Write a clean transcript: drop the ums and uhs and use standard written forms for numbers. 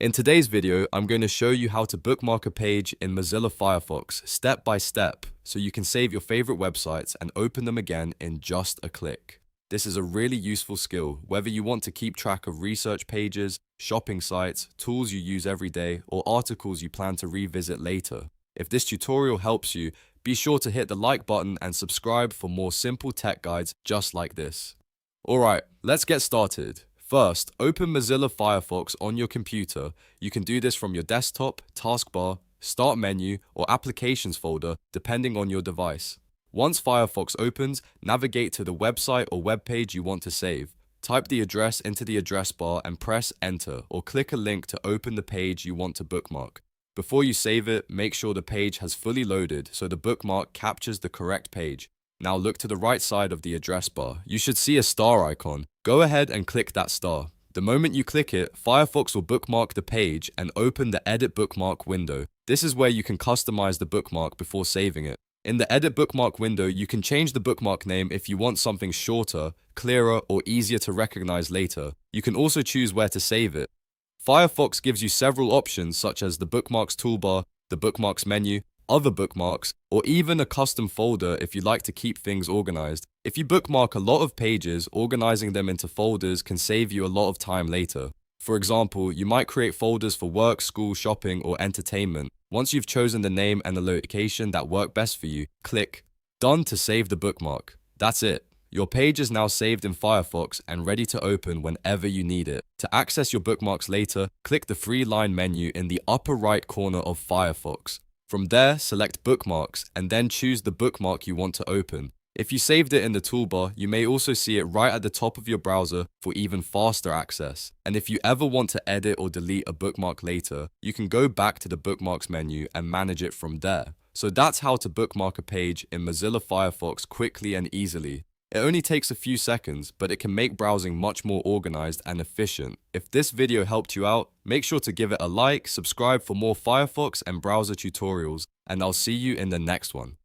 In today's video, I'm going to show you how to bookmark a page in Mozilla Firefox step by step so you can save your favorite websites and open them again in just a click. This is a really useful skill, whether you want to keep track of research pages, shopping sites, tools you use every day, or articles you plan to revisit later. If this tutorial helps you, be sure to hit the like button and subscribe for more simple tech guides just like this. Alright, let's get started. First, open Mozilla Firefox on your computer. You can do this from your desktop, taskbar, start menu, or applications folder, depending on your device. Once Firefox opens, navigate to the website or web page you want to save. Type the address into the address bar and press enter, or click a link to open the page you want to bookmark. Before you save it, make sure the page has fully loaded so the bookmark captures the correct page. Now look to the right side of the address bar. You should see a star icon. Go ahead and click that star. The moment you click it, Firefox will bookmark the page and open the Edit Bookmark window. This is where you can customize the bookmark before saving it. In the Edit Bookmark window, you can change the bookmark name if you want something shorter, clearer, or easier to recognize later. You can also choose where to save it. Firefox gives you several options such as the Bookmarks Toolbar, the Bookmarks menu, other bookmarks, or even a custom folder if you like to keep things organized. If you bookmark a lot of pages, organizing them into folders can save you a lot of time later. For example, you might create folders for work, school, shopping, or entertainment. Once you've chosen the name and the location that work best for you, click Done to save the bookmark. That's it. Your page is now saved in Firefox and ready to open whenever you need it. To access your bookmarks later, click the three-line menu in the upper right corner of Firefox. From there, select Bookmarks and then choose the bookmark you want to open. If you saved it in the toolbar, you may also see it right at the top of your browser for even faster access. And if you ever want to edit or delete a bookmark later, you can go back to the Bookmarks menu and manage it from there. So that's how to bookmark a page in Mozilla Firefox quickly and easily. It only takes a few seconds, but it can make browsing much more organized and efficient. If this video helped you out, make sure to give it a like, subscribe for more Firefox and browser tutorials, and I'll see you in the next one.